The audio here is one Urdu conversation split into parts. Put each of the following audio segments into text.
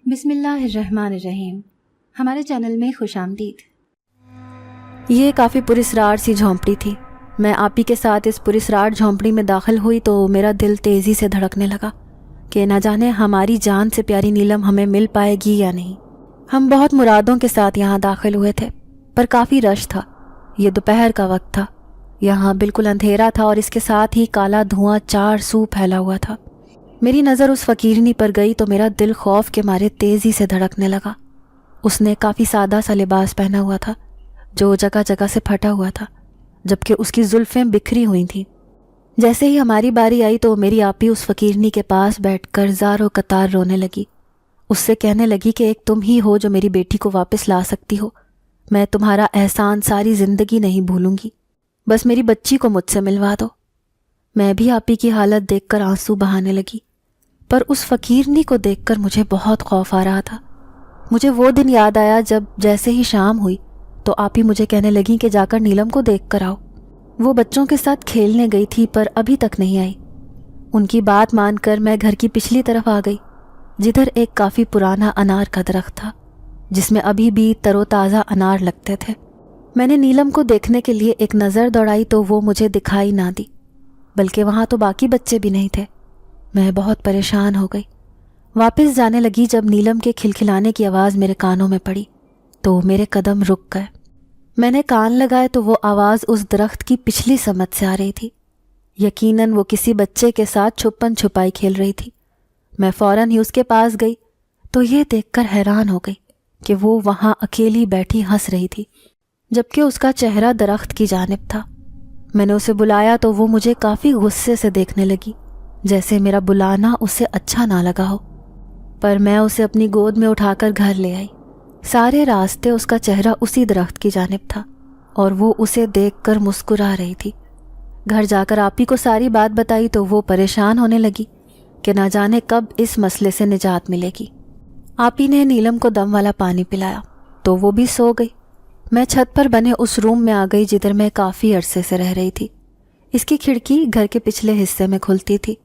بسم اللہ الرحمن الرحیم۔ ہمارے چینل میں خوش آمدید۔ یہ کافی پراسرار سی جھونپڑی تھی۔ میں آپی کے ساتھ اس پراسرار جھونپڑی میں داخل ہوئی تو میرا دل تیزی سے دھڑکنے لگا کہ نہ جانے ہماری جان سے پیاری نیلم ہمیں مل پائے گی یا نہیں۔ ہم بہت مرادوں کے ساتھ یہاں داخل ہوئے تھے، پر کافی رش تھا۔ یہ دوپہر کا وقت تھا، یہاں بالکل اندھیرا تھا اور اس کے ساتھ ہی کالا دھواں چار سو پھیلا ہوا تھا۔ میری نظر اس فقیرنی پر گئی تو میرا دل خوف کے مارے تیزی سے دھڑکنے لگا۔ اس نے کافی سادہ سا لباس پہنا ہوا تھا جو جگہ جگہ سے پھٹا ہوا تھا، جبکہ اس کی زلفیں بکھری ہوئی تھیں۔ جیسے ہی ہماری باری آئی تو میری آپی اس فقیرنی کے پاس بیٹھ کر زار و قطار رونے لگی۔ اس سے کہنے لگی کہ ایک تم ہی ہو جو میری بیٹی کو واپس لا سکتی ہو، میں تمہارا احسان ساری زندگی نہیں بھولوں گی، بس میری بچی کو مجھ سے ملوا دو۔ میں بھی آپی کی حالت دیکھ کر آنسو بہانے لگی، پر اس فقیرنی کو دیکھ کر مجھے بہت خوف آ رہا تھا۔ مجھے وہ دن یاد آیا جب جیسے ہی شام ہوئی تو آپی مجھے کہنے لگیں کہ جا کر نیلم کو دیکھ کر آؤ۔ وہ بچوں کے ساتھ کھیلنے گئی تھی پر ابھی تک نہیں آئی۔ ان کی بات مان کر میں گھر کی پچھلی طرف آ گئی، جدھر ایک کافی پرانا انار کا درخت تھا جس میں ابھی بھی تر و تازہ انار لگتے تھے۔ میں نے نیلم کو دیکھنے کے لیے ایک نظر دوڑائی تو وہ مجھے دکھائی نہ دی، بلکہ وہاں تو باقی بچے بھی نہیں تھے۔ میں بہت پریشان ہو گئی۔ واپس جانے لگی جب نیلم کے کھلکھلانے کی آواز میرے کانوں میں پڑی تو میرے قدم رک گئے۔ میں نے کان لگائے تو وہ آواز اس درخت کی پچھلی سمت سے آ رہی تھی۔ یقیناً وہ کسی بچے کے ساتھ چھپن چھپائی کھیل رہی تھی۔ میں فوراً ہی اس کے پاس گئی تو یہ دیکھ کر حیران ہو گئی کہ وہ وہاں اکیلی بیٹھی ہنس رہی تھی، جبکہ اس کا چہرہ درخت کی جانب تھا۔ میں نے اسے بلایا تو وہ مجھے کافی غصے سے دیکھنے لگی، جیسے میرا بلانا اسے اچھا نہ لگا ہو، پر میں اسے اپنی گود میں اٹھا کر گھر لے آئی۔ سارے راستے اس کا چہرہ اسی درخت کی جانب تھا اور وہ اسے دیکھ کر مسکرا رہی تھی۔ گھر جا کر آپی کو ساری بات بتائی تو وہ پریشان ہونے لگی کہ نہ جانے کب اس مسئلے سے نجات ملے گی۔ آپی نے نیلم کو دم والا پانی پلایا تو وہ بھی سو گئی۔ میں چھت پر بنے اس روم میں آ گئی جدھر میں کافی عرصے سے رہ رہی تھی۔ اس کی کھڑکی گھر کے پچھلے حصے میں کھلتی تھی،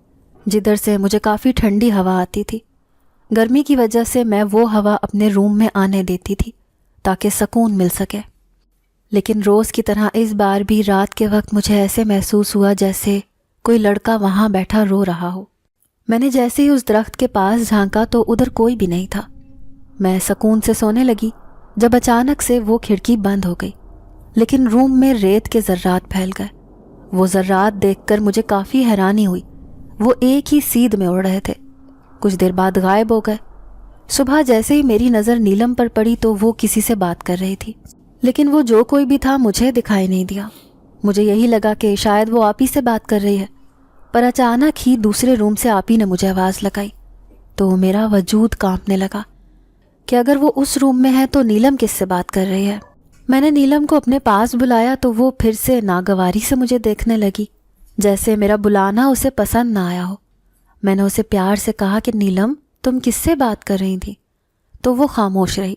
جدھر سے مجھے کافی ٹھنڈی ہوا آتی تھی۔ گرمی کی وجہ سے میں وہ ہوا اپنے روم میں آنے دیتی تھی تاکہ سکون مل سکے، لیکن روز کی طرح اس بار بھی رات کے وقت مجھے ایسے محسوس ہوا جیسے کوئی لڑکا وہاں بیٹھا رو رہا ہو۔ میں نے جیسے ہی اس درخت کے پاس جھانکا تو ادھر کوئی بھی نہیں تھا۔ میں سکون سے سونے لگی جب اچانک سے وہ کھڑکی بند ہو گئی، لیکن روم میں ریت کے ذرات پھیل گئے۔ وہ ذرات دیکھ کر مجھے کافی حیرانی ہوئی۔ وہ ایک ہی سیدھ میں اڑ رہے تھے، کچھ دیر بعد غائب ہو گئے۔ صبح جیسے ہی میری نظر نیلم پر پڑی تو وہ کسی سے بات کر رہی تھی، لیکن وہ جو کوئی بھی تھا مجھے دکھائی نہیں دیا۔ مجھے یہی لگا کہ شاید وہ آپی سے بات کر رہی ہے، پر اچانک ہی دوسرے روم سے آپی نے مجھے آواز لگائی تو میرا وجود کانپنے لگا کہ اگر وہ اس روم میں ہے تو نیلم کس سے بات کر رہی ہے۔ میں نے نیلم کو اپنے پاس بلایا تو وہ پھر سے ناگواری سے مجھے دیکھنے لگی، جیسے میرا بلانا اسے پسند نہ آیا ہو۔ میں نے اسے پیار سے کہا کہ نیلم تم کس سے بات کر رہی تھی، تو وہ خاموش رہی۔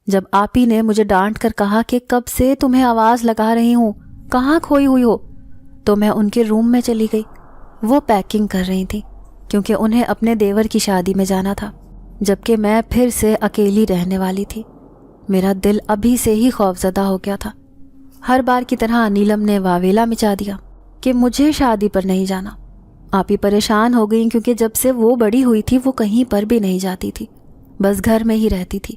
جب آپی نے مجھے ڈانٹ کر کہا کہ کب سے تمہیں آواز لگا رہی ہوں، کہاں کھوئی ہوئی ہو، تو میں ان کے روم میں چلی گئی۔ وہ پیکنگ کر رہی تھی کیونکہ انہیں اپنے دیور کی شادی میں جانا تھا، جبکہ میں پھر سے اکیلی رہنے والی تھی۔ میرا دل ابھی سے ہی خوفزدہ ہو گیا تھا۔ ہر بار کی طرح نیلم نے واویلا مچا دیا کہ مجھے شادی پر نہیں جانا۔ آپی پریشان ہو گئیں کیونکہ جب سے وہ بڑی ہوئی تھی وہ کہیں پر بھی نہیں جاتی تھی، بس گھر میں ہی رہتی تھی،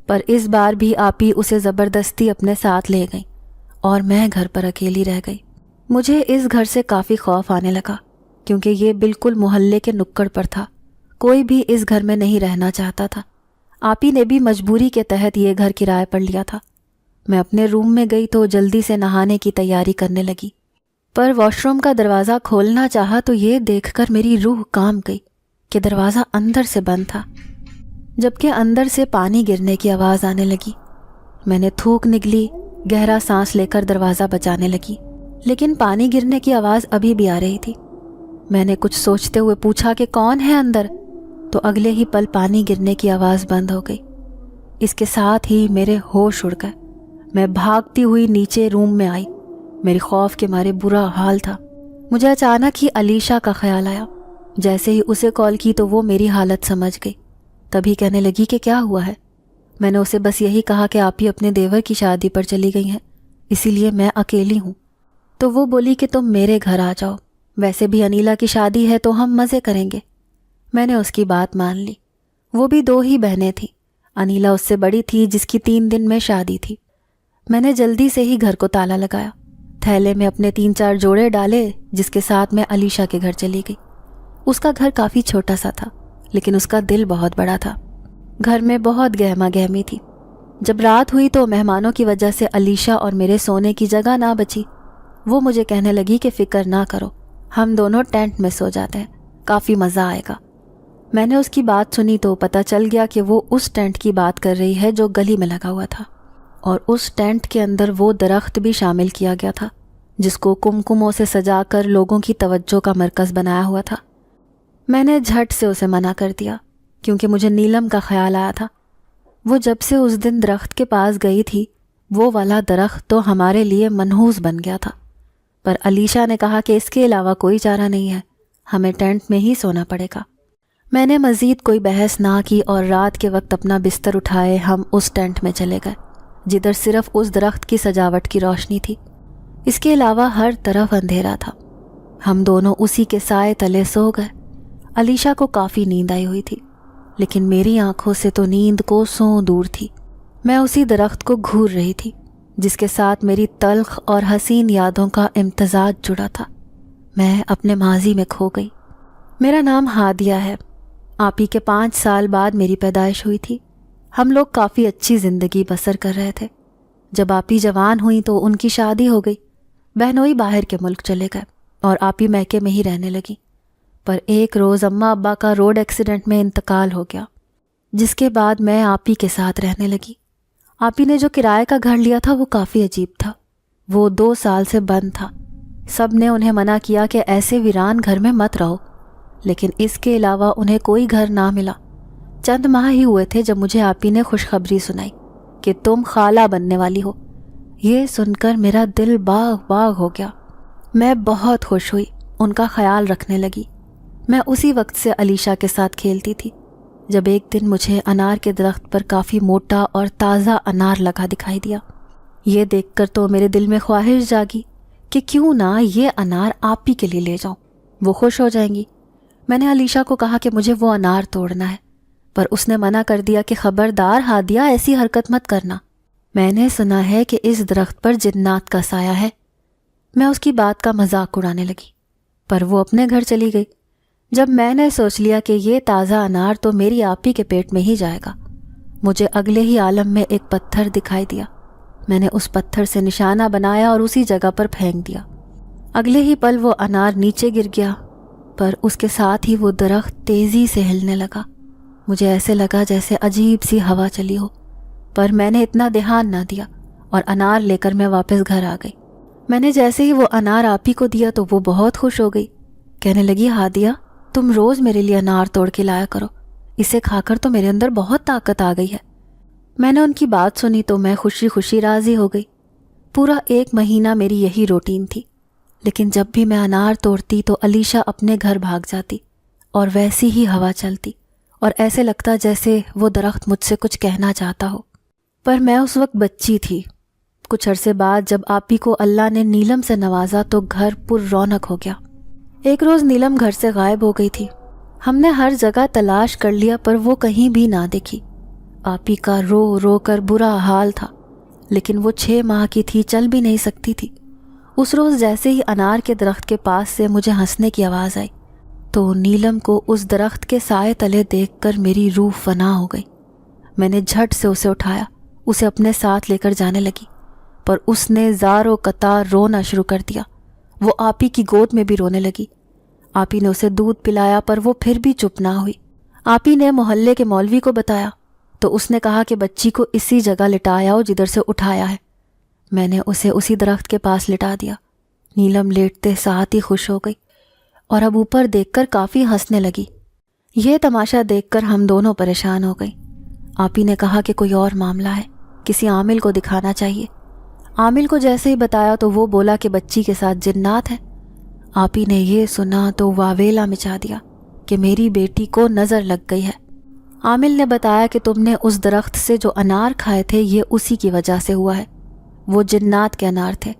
پر اس بار بھی آپی اسے زبردستی اپنے ساتھ لے گئیں اور میں گھر پر اکیلی رہ گئی۔ مجھے اس گھر سے کافی خوف آنے لگا کیونکہ یہ بالکل محلے کے نکڑ پر تھا، کوئی بھی اس گھر میں نہیں رہنا چاہتا تھا۔ آپی نے بھی مجبوری کے تحت یہ گھر کرائے پر لیا تھا۔ میں اپنے روم میں گئی تو جلدی سے نہانے کی تیاری کرنے لگی، پر واش روم کا دروازہ کھولنا چاہا تو یہ دیکھ کر میری روح کانپ گئی کہ دروازہ اندر سے بند تھا، جبکہ اندر سے پانی گرنے کی آواز آنے لگی۔ میں نے تھوک نگلی، گہرا سانس لے کر دروازہ بچانے لگی، لیکن پانی گرنے کی آواز ابھی بھی آ رہی تھی۔ میں نے کچھ سوچتے ہوئے پوچھا کہ کون ہے اندر، تو اگلے ہی پل پانی گرنے کی آواز بند ہو گئی۔ اس کے ساتھ ہی میرے ہوش اڑ گئے۔ میں بھاگتی ہوئی نیچے روم میں آئی، میرے خوف کے مارے برا حال تھا۔ مجھے اچانک ہی علیشا کا خیال آیا۔ جیسے ہی اسے کال کی تو وہ میری حالت سمجھ گئی۔ تبھی کہنے لگی کہ کیا ہوا ہے؟ میں نے اسے بس یہی کہا کہ آپ ہی اپنے دیور کی شادی پر چلی گئی ہیں، اسی لیے میں اکیلی ہوں۔ تو وہ بولی کہ تم میرے گھر آ جاؤ، ویسے بھی انیلا کی شادی ہے تو ہم مزے کریں گے۔ میں نے اس کی بات مان لی۔ وہ بھی 2 ہی بہنیں تھیں، انیلا اس سے بڑی تھی جس کی 3 دن میں شادی تھی۔ میں نے جلدی سے ہی گھر کو تالا لگایا، تھیلے میں اپنے 3-4 جوڑے ڈالے، جس کے ساتھ میں علیشا کے گھر چلی گئی۔ اس کا گھر کافی چھوٹا سا تھا، لیکن اس کا دل بہت بڑا تھا۔ گھر میں بہت گہما گہمی تھی۔ جب رات ہوئی تو مہمانوں کی وجہ سے علیشا اور میرے سونے کی جگہ نہ بچی۔ وہ مجھے کہنے لگی کہ فکر نہ کرو، ہم دونوں ٹینٹ میں سو جاتے ہیں، کافی مزہ آئے گا۔ میں نے اس کی بات سنی تو پتہ چل گیا کہ وہ اس ٹینٹ کی بات کر رہی ہے جو گلی میں لگا ہوا تھا، اور اس ٹینٹ کے اندر وہ درخت بھی شامل کیا گیا تھا جس کو کمکموں سے سجا کر لوگوں کی توجہ کا مرکز بنایا ہوا تھا۔ میں نے جھٹ سے اسے منع کر دیا کیونکہ مجھے نیلم کا خیال آیا تھا۔ وہ جب سے اس دن درخت کے پاس گئی تھی، وہ والا درخت تو ہمارے لیے منحوس بن گیا تھا، پر علیشا نے کہا کہ اس کے علاوہ کوئی چارہ نہیں ہے، ہمیں ٹینٹ میں ہی سونا پڑے گا۔ میں نے مزید کوئی بحث نہ کی اور رات کے وقت اپنا بستر اٹھائے ہم اس ٹینٹ میں چلے گئے جدھر صرف اس درخت کی سجاوٹ کی روشنی تھی، اس کے علاوہ ہر طرف اندھیرا تھا۔ ہم دونوں اسی کے سائے تلے سو گئے۔ علیشا کو کافی نیند آئی ہوئی تھی، لیکن میری آنکھوں سے تو نیند کوسوں دور تھی۔ میں اسی درخت کو گھور رہی تھی جس کے ساتھ میری تلخ اور حسین یادوں کا امتزاج جڑا تھا۔ میں اپنے ماضی میں کھو گئی۔ میرا نام ہادیہ ہے۔ آپی کے 5 سال بعد میری پیدائش ہوئی تھی۔ ہم لوگ کافی اچھی زندگی بسر کر رہے تھے۔ جب آپی جوان ہوئی تو ان کی شادی ہو گئی۔ بہنوئی باہر کے ملک چلے گئے اور آپی میکے میں ہی رہنے لگی۔ پر ایک روز اماں ابا کا روڈ ایکسیڈنٹ میں انتقال ہو گیا، جس کے بعد میں آپی کے ساتھ رہنے لگی۔ آپی نے جو کرائے کا گھر لیا تھا وہ کافی عجیب تھا۔ وہ 2 سال سے بند تھا۔ سب نے انہیں منع کیا کہ ایسے ویران گھر میں مت رہو، لیکن اس کے علاوہ انہیں کوئی گھر نہ ملا۔ چند ماہ ہی ہوئے تھے جب مجھے آپی نے خوشخبری سنائی کہ تم خالہ بننے والی ہو۔ یہ سن کر میرا دل باغ باغ ہو گیا۔ میں بہت خوش ہوئی، ان کا خیال رکھنے لگی۔ میں اسی وقت سے علیشا کے ساتھ کھیلتی تھی جب ایک دن مجھے انار کے درخت پر کافی موٹا اور تازہ انار لگا دکھائی دیا۔ یہ دیکھ کر تو میرے دل میں خواہش جاگی کہ کیوں نہ یہ انار آپی کے لیے لے جاؤں، وہ خوش ہو جائیں گی۔ میں نے علیشا کو کہا کہ مجھے وہ انار توڑنا ہے، پر اس نے منع کر دیا کہ خبردار ہادیہ، ایسی حرکت مت کرنا، میں نے سنا ہے کہ اس درخت پر جنات کا سایہ ہے۔ میں اس کی بات کا مذاق اڑانے لگی، پر وہ اپنے گھر چلی گئی۔ جب میں نے سوچ لیا کہ یہ تازہ انار تو میری آپی کے پیٹ میں ہی جائے گا، مجھے اگلے ہی عالم میں ایک پتھر دکھائی دیا۔ میں نے اس پتھر سے نشانہ بنایا اور اسی جگہ پر پھینک دیا۔ اگلے ہی پل وہ انار نیچے گر گیا، پر اس کے ساتھ ہی وہ درخت تیزی سے ہلنے لگا۔ مجھے ایسے لگا جیسے عجیب سی ہوا چلی ہو، پر میں نے اتنا دھیان نہ دیا اور انار لے کر میں واپس گھر آ گئی۔ میں نے جیسے ہی وہ انار آپی کو دیا تو وہ بہت خوش ہو گئی، کہنے لگی ہادیہ، تم روز میرے لیے انار توڑ کے لایا کرو، اسے کھا کر تو میرے اندر بہت طاقت آ گئی ہے۔ میں نے ان کی بات سنی تو میں خوشی خوشی راضی ہو گئی۔ پورا 1 مہینہ میری یہی روٹین تھی، لیکن جب بھی میں انار توڑتی تو علیشا اپنے گھر بھاگ جاتی اور ویسی ہی ہوا چلتی اور ایسے لگتا جیسے وہ درخت مجھ سے کچھ کہنا چاہتا ہو۔ پر میں اس وقت بچی تھی۔ کچھ عرصے بعد جب آپی کو اللہ نے نیلم سے نوازا تو گھر پر رونق ہو گیا۔ ایک روز نیلم گھر سے غائب ہو گئی تھی۔ ہم نے ہر جگہ تلاش کر لیا پر وہ کہیں بھی نہ دکھی۔ آپی کا رو رو کر برا حال تھا، لیکن وہ 6 ماہ کی تھی، چل بھی نہیں سکتی تھی۔ اس روز جیسے ہی انار کے درخت کے پاس سے مجھے ہنسنے کی آواز آئی تو نیلم کو اس درخت کے سائے تلے دیکھ کر میری روح فنا ہو گئی۔ میں نے جھٹ سے اسے اٹھایا، اسے اپنے ساتھ لے کر جانے لگی، پر اس نے زار و قطار رونا شروع کر دیا۔ وہ آپی کی گود میں بھی رونے لگی۔ آپی نے اسے دودھ پلایا پر وہ پھر بھی چپ نہ ہوئی۔ آپی نے محلے کے مولوی کو بتایا تو اس نے کہا کہ بچی کو اسی جگہ لٹایا ہو جدھر سے اٹھایا ہے۔ میں نے اسے اسی درخت کے پاس لٹا دیا۔ نیلم لیٹتے ساتھ ہی خوش ہو گئی اور اب اوپر دیکھ کر کافی ہنسنے لگی۔ یہ تماشا دیکھ کر ہم دونوں پریشان ہو گئی۔ آپی نے کہا کہ کوئی اور معاملہ ہے، کسی عامل کو دکھانا چاہیے۔ عامل کو جیسے ہی بتایا تو وہ بولا کہ بچی کے ساتھ جنات ہیں۔ آپی نے یہ سنا تو واویلا مچا دیا کہ میری بیٹی کو نظر لگ گئی ہے۔ عامل نے بتایا کہ تم نے اس درخت سے جو انار کھائے تھے یہ اسی کی وجہ سے ہوا ہے۔ وہ جنات کے انار تھے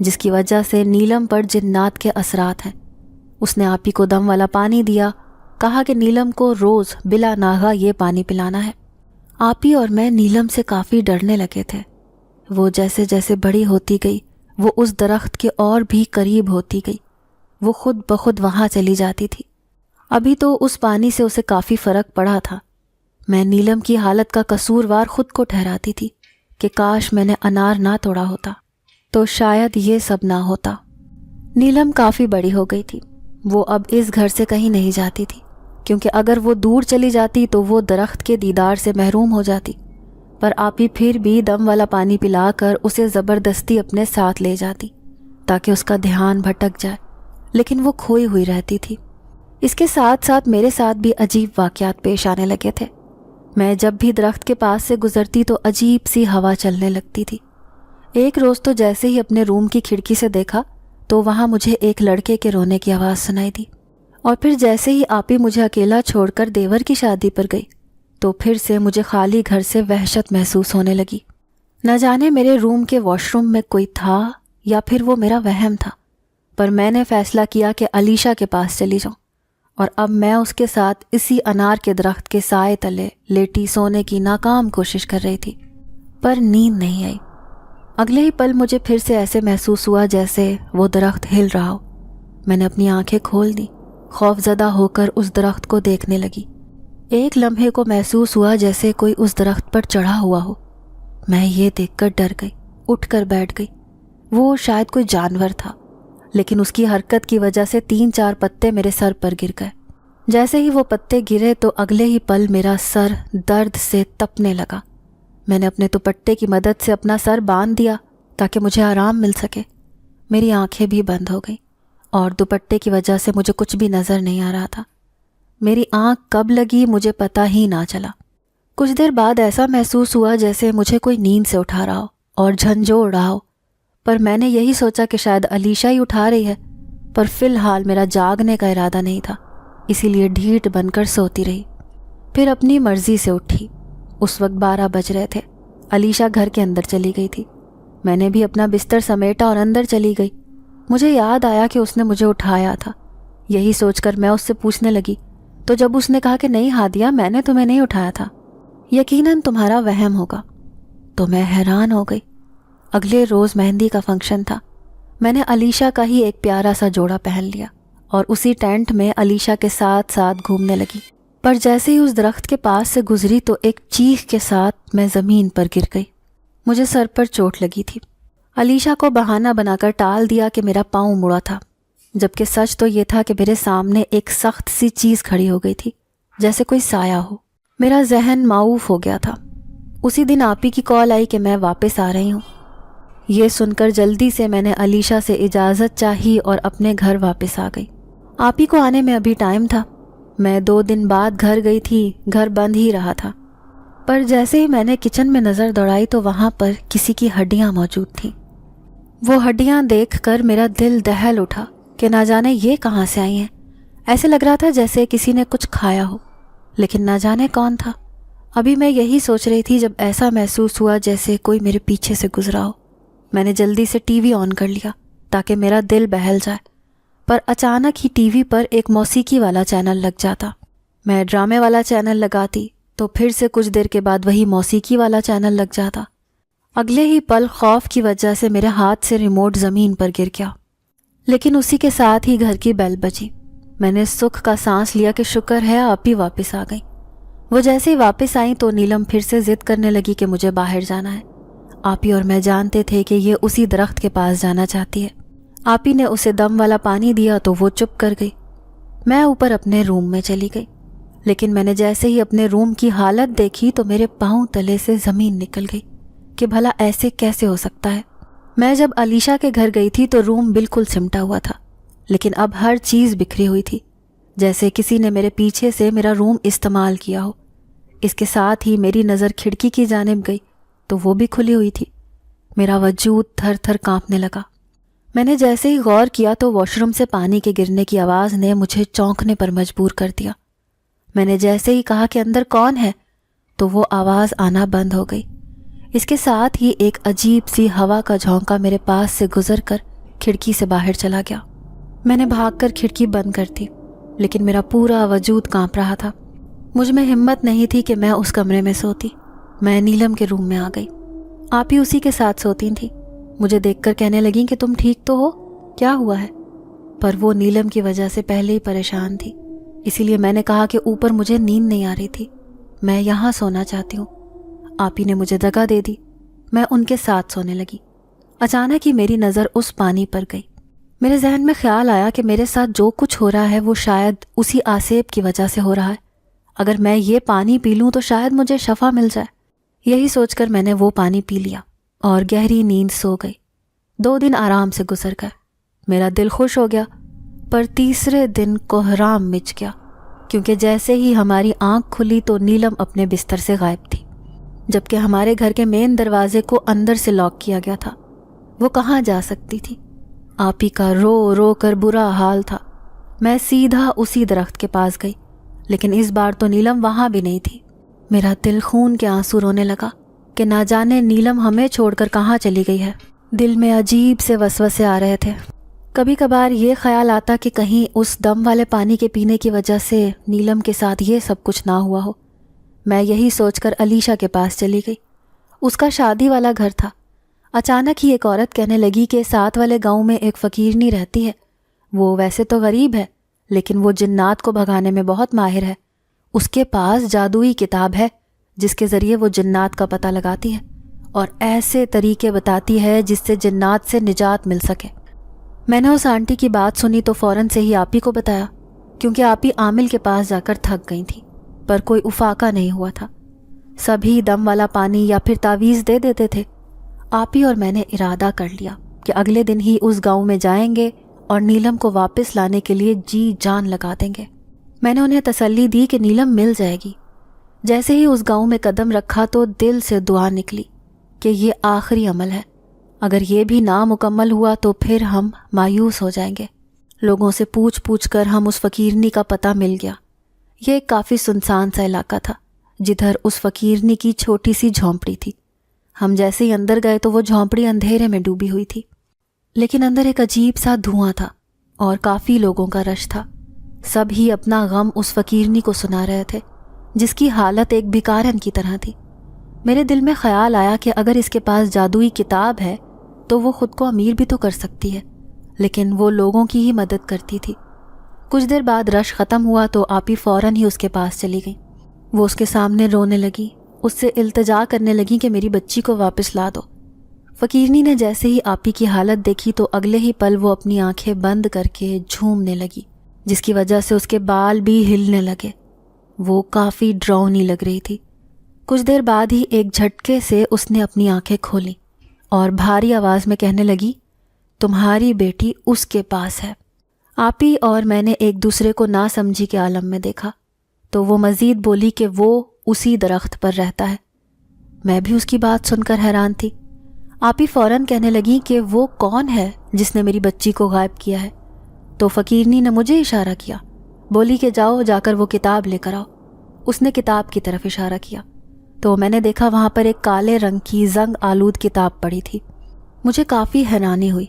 جس کی وجہ سے نیلم پر جنات کے اثرات ہیں۔ اس نے آپی کو دم والا پانی دیا، کہا کہ نیلم کو روز بلا ناغہ یہ پانی پلانا ہے۔ آپی اور میں نیلم سے کافی ڈرنے لگے تھے۔ وہ جیسے جیسے بڑی ہوتی گئی وہ اس درخت کے اور بھی قریب ہوتی گئی۔ وہ خود بخود وہاں چلی جاتی تھی۔ ابھی تو اس پانی سے اسے کافی فرق پڑا تھا۔ میں نیلم کی حالت کا قصوروار خود کو ٹھہراتی تھی کہ کاش میں نے انار نہ توڑا ہوتا تو شاید یہ سب نہ ہوتا۔ نیلم کافی بڑی ہو گئی تھی۔ وہ اب اس گھر سے کہیں نہیں جاتی تھی کیونکہ اگر وہ دور چلی جاتی تو وہ درخت کے دیدار سے محروم ہو جاتی، پر آپی پھر بھی دم والا پانی پلا کر اسے زبردستی اپنے ساتھ لے جاتی تاکہ اس کا دھیان بھٹک جائے، لیکن وہ کھوئی ہوئی رہتی تھی۔ اس کے ساتھ ساتھ میرے ساتھ بھی عجیب واقعات پیش آنے لگے تھے۔ میں جب بھی درخت کے پاس سے گزرتی تو عجیب سی ہوا چلنے لگتی تھی۔ ایک روز تو جیسے ہی اپنے روم کی کھڑکی سے دیکھا تو وہاں مجھے ایک لڑکے کے رونے کی آواز سنائی دی، اور پھر جیسے ہی آپی مجھے اکیلا چھوڑ کر دیور کی شادی پر گئی تو پھر سے مجھے خالی گھر سے وحشت محسوس ہونے لگی۔ نہ جانے میرے روم کے واش روم میں کوئی تھا یا پھر وہ میرا وہم تھا، پر میں نے فیصلہ کیا کہ علیشہ کے پاس چلی جاؤں، اور اب میں اس کے ساتھ اسی انار کے درخت کے سائے تلے لیٹی سونے کی ناکام کوشش کر رہی تھی، پر نیند نہیں آئی۔ اگلے ہی پل مجھے پھر سے ایسے محسوس ہوا جیسے وہ درخت ہل رہا ہو۔ میں نے اپنی آنکھیں کھول دی، خوف زدہ ہو کر اس درخت کو دیکھنے لگی۔ ایک لمحے کو محسوس ہوا جیسے کوئی اس درخت پر چڑھا ہوا ہو۔ میں یہ دیکھ کر ڈر گئی، اٹھ کر بیٹھ گئی۔ وہ شاید کوئی جانور تھا، لیکن اس کی حرکت کی وجہ سے 3-4 پتے میرے سر پر گر گئے۔ جیسے ہی وہ پتے گرے تو اگلے ہی پل میرا سر درد سے تپنے لگا۔ میں نے اپنے دوپٹے کی مدد سے اپنا سر باندھ دیا تاکہ مجھے آرام مل سکے۔ میری آنکھیں بھی بند ہو گئیں اور دوپٹے کی وجہ سے مجھے کچھ بھی نظر نہیں آ رہا تھا۔ میری آنکھ کب لگی مجھے پتہ ہی نہ چلا۔ کچھ دیر بعد ایسا محسوس ہوا جیسے مجھے کوئی نیند سے اٹھا رہا ہو اور جھنجھوڑ رہا ہو، پر میں نے یہی سوچا کہ شاید علیشہ ہی اٹھا رہی ہے، پر فی الحال میرا جاگنے کا ارادہ نہیں تھا، اسی لیے ڈھیٹ بن کر سوتی رہی۔ پھر اپنی مرضی سے اٹھی۔ اس وقت 12 بج رہے تھے۔ علیشہ گھر کے اندر چلی گئی تھی۔ میں نے بھی اپنا بستر سمیٹا اور اندر چلی گئی۔ مجھے یاد آیا کہ اس نے مجھے اٹھایا تھا۔ یہی سوچ کر میں اس سے پوچھنے لگی تو جب اس نے کہا کہ نہیں ہادیہ، میں نے تمہیں نہیں اٹھایا تھا، یقیناً تمہارا وہم ہوگا، تو میں حیران ہو گئی۔ اگلے روز مہندی کا فنکشن تھا۔ میں نے علیشہ کا ہی ایک پیارا سا جوڑا پہن لیا اور اسی ٹینٹ میں علیشہ کے ساتھ ساتھ گھومنے لگی، پر جیسے ہی اس درخت کے پاس سے گزری تو ایک چیخ کے ساتھ میں زمین پر گر گئی۔ مجھے سر پر چوٹ لگی تھی۔ علیشہ کو بہانہ بنا کر ٹال دیا کہ میرا پاؤں مڑا تھا، جبکہ سچ تو یہ تھا کہ میرے سامنے ایک سخت سی چیز کھڑی ہو گئی تھی، جیسے کوئی سایہ ہو۔ میرا ذہن معوف ہو گیا تھا۔ اسی دن آپی کی کال آئی کہ میں واپس آ رہی ہوں۔ یہ سن کر جلدی سے میں نے علیشہ سے اجازت چاہی اور اپنے گھر واپس آ گئی۔ آپی کو آنے میں ابھی ٹائم تھا۔ میں 2 دن بعد گھر گئی تھی، گھر بند ہی رہا تھا، پر جیسے ہی میں نے کچن میں نظر دوڑائی تو وہاں پر کسی کی ہڈیاں موجود تھیں۔ وہ ہڈیاں دیکھ کر میرا دل دہل اٹھا کہ نہ جانے یہ کہاں سے آئی ہیں۔ ایسے لگ رہا تھا جیسے کسی نے کچھ کھایا ہو، لیکن نہ جانے کون تھا۔ ابھی میں یہی سوچ رہی تھی جب ایسا محسوس ہوا جیسے کوئی میرے پیچھے سے گزرا ہو۔ میں نے جلدی سے ٹی وی آن کر لیا تاکہ میرا دل بہل جائے، پر اچانک ہی ٹی وی پر ایک موسیقی والا چینل لگ جاتا۔ میں ڈرامے والا چینل لگاتی تو پھر سے کچھ دیر کے بعد وہی موسیقی والا چینل لگ جاتا۔ اگلے ہی پل خوف کی وجہ سے میرے ہاتھ سے ریموٹ زمین پر گر گیا، لیکن اسی کے ساتھ ہی گھر کی بیل بجی۔ میں نے سکھ کا سانس لیا کہ شکر ہے آپی واپس آ گئی۔ وہ جیسے ہی واپس آئیں تو نیلم پھر سے ضد کرنے لگی کہ مجھے باہر جانا ہے۔ آپی اور میں جانتے تھے کہ یہ اسی درخت کے پاس جانا چاہتی ہے۔ آپی نے اسے دم والا پانی دیا تو وہ چپ کر گئی۔ میں اوپر اپنے روم میں چلی گئی، لیکن میں نے جیسے ہی اپنے روم کی حالت دیکھی تو میرے پاؤں تلے سے زمین نکل گئی کہ بھلا ایسے کیسے ہو سکتا ہے۔ میں جب علیشہ کے گھر گئی تھی تو روم بالکل سمٹا ہوا تھا، لیکن اب ہر چیز بکھری ہوئی تھی، جیسے کسی نے میرے پیچھے سے میرا روم استعمال کیا ہو۔ اس کے ساتھ ہی میری نظر کھڑکی کی جانب گئی تو وہ بھی کھلی ہوئی تھی۔ میرا وجود تھر تھر کانپنے لگا۔ میں نے جیسے ہی غور کیا تو واش روم سے پانی کے گرنے کی آواز نے مجھے چونکنے پر مجبور کر دیا۔ میں نے جیسے ہی کہا کہ اندر کون ہے تو وہ آواز آنا بند ہو گئی۔ اس کے ساتھ ہی ایک عجیب سی ہوا کا جھونکا میرے پاس سے گزر کر کھڑکی سے باہر چلا گیا۔ میں نے بھاگ کر کھڑکی بند کر دی، لیکن میرا پورا وجود کانپ رہا تھا۔ مجھ میں ہمت نہیں تھی کہ میں اس کمرے میں سوتی۔ میں نیلم کے روم میں آ گئی۔ آپ ہی اسی کے ساتھ سوتی تھیں۔ مجھے دیکھ کر کہنے لگیں کہ تم ٹھیک تو ہو، کیا ہوا ہے؟ پر وہ نیلم کی وجہ سے پہلے ہی پریشان تھی، اسی لیے میں نے کہا کہ اوپر مجھے نیند نہیں آ رہی تھی، میں یہاں سونا چاہتی ہوں۔ آپ ہی نے مجھے دگا دے دی۔ میں ان کے ساتھ سونے لگی۔ اچانک ہی میری نظر اس پانی پر گئی۔ میرے ذہن میں خیال آیا کہ میرے ساتھ جو کچھ ہو رہا ہے وہ شاید اسی آسیب کی وجہ سے ہو رہا ہے۔ اگر میں یہ پانی پی لوں تو شاید مجھے شفا مل جائے۔ یہی سوچ کر میں نے وہ پانی پی لیا اور گہری نیند سو گئی۔ 2 دن آرام سے گزر گئے۔ میرا دل خوش ہو گیا، پر تیسرے دن کوہرام مچ گیا، کیونکہ جیسے ہی ہماری آنکھ کھلی تو نیلم اپنے بستر سے غائب تھی، جبکہ ہمارے گھر کے مین دروازے کو اندر سے لاک کیا گیا تھا۔ وہ کہاں جا سکتی تھی؟ آپ ہی کا رو رو کر برا حال تھا۔ میں سیدھا اسی درخت کے پاس گئی، لیکن اس بار تو نیلم وہاں بھی نہیں تھی۔ میرا دل خون کے آنسو رونے لگا کہ نہ جانے نیلم ہمیں چھوڑ کر کہاں چلی گئی ہے۔ دل میں عجیب سے وسوسے آ رہے تھے۔ کبھی کبھار یہ خیال آتا کہ کہیں اس دم والے پانی کے پینے کی وجہ سے نیلم کے ساتھ یہ سب کچھ نہ ہوا ہو۔ میں یہی سوچ کر علیشا کے پاس چلی گئی۔ اس کا شادی والا گھر تھا۔ اچانک ہی ایک عورت کہنے لگی کہ ساتھ والے گاؤں میں ایک فقیرنی رہتی ہے، وہ ویسے تو غریب ہے لیکن وہ جنات کو بھگانے میں بہت ماہر ہے۔ اس کے پاس جادوئی کتاب ہے جس کے ذریعے وہ جنات کا پتہ لگاتی ہے اور ایسے طریقے بتاتی ہے جس سے جنات سے نجات مل سکے۔ میں نے اس آنٹی کی بات سنی تو فوراً سے ہی آپی کو بتایا، کیونکہ آپی عامل کے پاس جا کر تھک گئی تھی، پر کوئی افاقہ نہیں ہوا تھا۔ سبھی دم والا پانی یا پھر تعویذ دے دیتے تھے۔ آپی اور میں نے ارادہ کر لیا کہ اگلے دن ہی اس گاؤں میں جائیں گے اور نیلم کو واپس لانے کے لیے جی جان لگا دیں گے۔ میں نے انہیں تسلی دی کہ نیلم مل جائے گی۔ جیسے ہی اس گاؤں میں قدم رکھا تو دل سے دعا نکلی کہ یہ آخری عمل ہے، اگر یہ بھی نامکمل ہوا تو پھر ہم مایوس ہو جائیں گے۔ لوگوں سے پوچھ کر ہم اس فقیرنی کا پتہ مل گیا۔ یہ ایک کافی سنسان سا علاقہ تھا جدھر اس فقیرنی کی چھوٹی سی جھونپڑی تھی۔ ہم جیسے ہی اندر گئے تو وہ جھونپڑی اندھیرے میں ڈوبی ہوئی تھی، لیکن اندر ایک عجیب سا دھواں تھا اور کافی لوگوں کا رش تھا۔ سب ہی اپنا غم اس فقیرنی کو سنا رہے تھے جس کی حالت ایک بھکارن کی طرح تھی۔ میرے دل میں خیال آیا کہ اگر اس کے پاس جادوئی کتاب ہے تو وہ خود کو امیر بھی تو کر سکتی ہے، لیکن وہ لوگوں کی ہی مدد کرتی تھی۔ کچھ دیر بعد رش ختم ہوا تو آپی فوراً ہی اس کے پاس چلی گئی۔ وہ اس کے سامنے رونے لگی، اس سے التجا کرنے لگی کہ میری بچی کو واپس لا دو۔ فقیرنی نے جیسے ہی آپی کی حالت دیکھی تو اگلے ہی پل وہ اپنی آنکھیں بند کر کے جھومنے لگی، جس کی وجہ سے اس کے بال بھی ہلنے لگے۔ وہ کافی ڈراؤنی لگ رہی تھی۔ کچھ دیر بعد ہی ایک جھٹکے سے اس نے اپنی آنکھیں کھولیں اور بھاری آواز میں کہنے لگی، تمہاری بیٹی اس کے پاس ہے۔ آپی اور میں نے ایک دوسرے کو نہ سمجھی کے عالم میں دیکھا تو وہ مزید بولی کہ وہ اسی درخت پر رہتا ہے۔ میں بھی اس کی بات سن کر حیران تھی۔ آپی فوراً کہنے لگی کہ وہ کون ہے جس نے میری بچی کو غائب کیا ہے؟ تو فقیرنی نے مجھے اشارہ کیا، بولی کہ جاؤ جا کر وہ کتاب لے کر آؤ۔ اس نے کتاب کی طرف اشارہ کیا تو میں نے دیکھا وہاں پر ایک کالے رنگ کی زنگ آلود کتاب پڑی تھی۔ مجھے کافی حیرانی ہوئی۔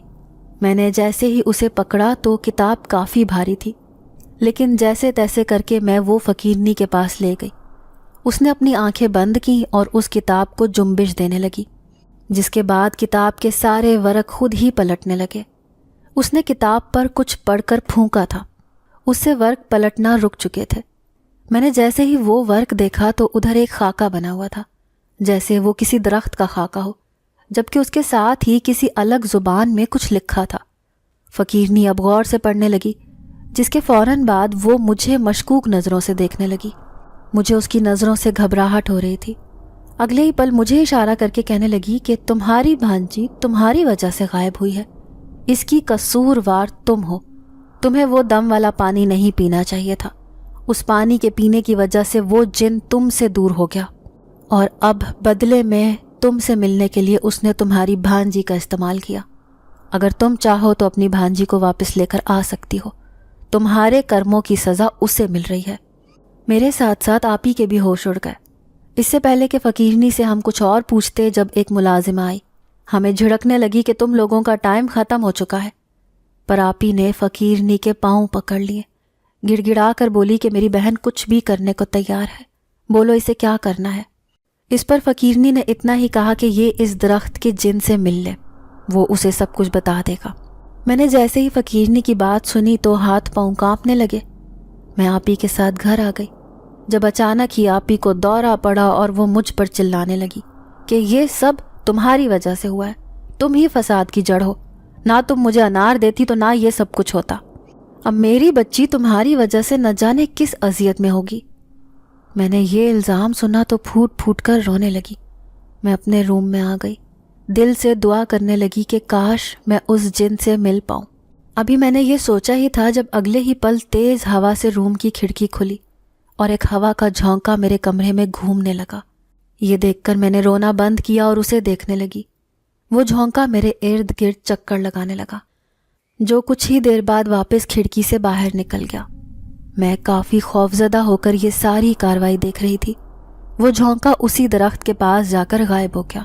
میں نے جیسے ہی اسے پکڑا تو کتاب کافی بھاری تھی، لیکن جیسے تیسے کر کے میں وہ فقیرنی کے پاس لے گئی۔ اس نے اپنی آنکھیں بند کیں اور اس کتاب کو جنبش دینے لگی، جس کے بعد کتاب کے سارے ورق خود ہی پلٹنے لگے۔ اس نے کتاب پر کچھ پڑھ کر پھونکا تھا، اس سے ورق پلٹنا رک چکے تھے۔ میں نے جیسے ہی وہ ورق دیکھا تو ادھر ایک خاکہ بنا ہوا تھا، جیسے وہ کسی درخت کا خاکہ ہو، جبکہ اس کے ساتھ ہی کسی الگ زبان میں کچھ لکھا تھا۔ فقیرنی اب غور سے پڑھنے لگی، جس کے فوراً بعد وہ مجھے مشکوک نظروں سے دیکھنے لگی۔ مجھے اس کی نظروں سے گھبراہٹ ہو رہی تھی۔ اگلے ہی پل مجھے اشارہ کر کے کہنے لگی کہ تمہاری بھانجی تمہاری وجہ سے غائب ہوئی ہے، اس کی قصوروار تم ہو، تمہیں وہ دم والا پانی نہیں پینا چاہیے تھا۔ اس پانی کے پینے کی وجہ سے وہ جن تم سے دور ہو گیا، اور اب بدلے میں تم سے ملنے کے لیے اس نے تمہاری بھانجی کا استعمال کیا۔ اگر تم چاہو تو اپنی بھانجی کو واپس لے کر آ سکتی ہو، تمہارے کرموں کی سزا اسے مل رہی ہے۔ میرے ساتھ ساتھ آپی کے بھی ہوش اڑ گئے۔ اس سے پہلے کہ فقیرنی سے ہم کچھ اور پوچھتے، جب ایک ملازمہ آئی، ہمیں جھڑکنے لگی کہ تم لوگوں کا ٹائم ختم ہو چکا ہے، پر آپی نے فقیرنی کے پاؤں پکڑ لیے، گڑ گڑا کر بولی کہ میری بہن کچھ بھی کرنے کو تیار ہے، بولو اسے کیا کرنا ہے۔ اس پر فقیرنی نے اتنا ہی کہا کہ یہ اس درخت کے جن سے مل لے، وہ اسے سب کچھ بتا دے گا۔ میں نے جیسے ہی فقیرنی کی بات سنی تو ہاتھ پاؤں کانپنے لگے۔ میں آپی کے ساتھ گھر آ گئی، جب اچانک ہی آپی کو دورہ پڑا اور وہ مجھ پر چلانے لگی کہ یہ سب تمہاری وجہ سے ہوا ہے، تم ہی فساد کی جڑ ہو، نہ تم مجھے انار دیتی تو نہ یہ سب کچھ ہوتا، اب میری بچی تمہاری وجہ سے نہ جانے کس اذیت میں ہوگی۔ میں نے یہ الزام سنا تو پھوٹ پھوٹ کر رونے لگی۔ میں اپنے روم میں آ گئی، دل سے دعا کرنے لگی کہ کاش میں اس جن سے مل پاؤں۔ ابھی میں نے یہ سوچا ہی تھا جب اگلے ہی پل تیز ہوا سے روم کی کھڑکی کھلی اور ایک ہوا کا جھونکا میرے کمرے میں گھومنے لگا۔ یہ دیکھ کر میں نے رونا بند کیا اور اسے دیکھنے لگی۔ وہ جھونکا میرے ارد گرد چکر لگانے لگا، جو کچھ ہی دیر بعد واپس کھڑکی سے باہر نکل گیا۔ میں کافی خوفزدہ ہو کر یہ ساری کاروائی دیکھ رہی تھی۔ وہ جھونکا اسی درخت کے پاس جا کر غائب ہو گیا۔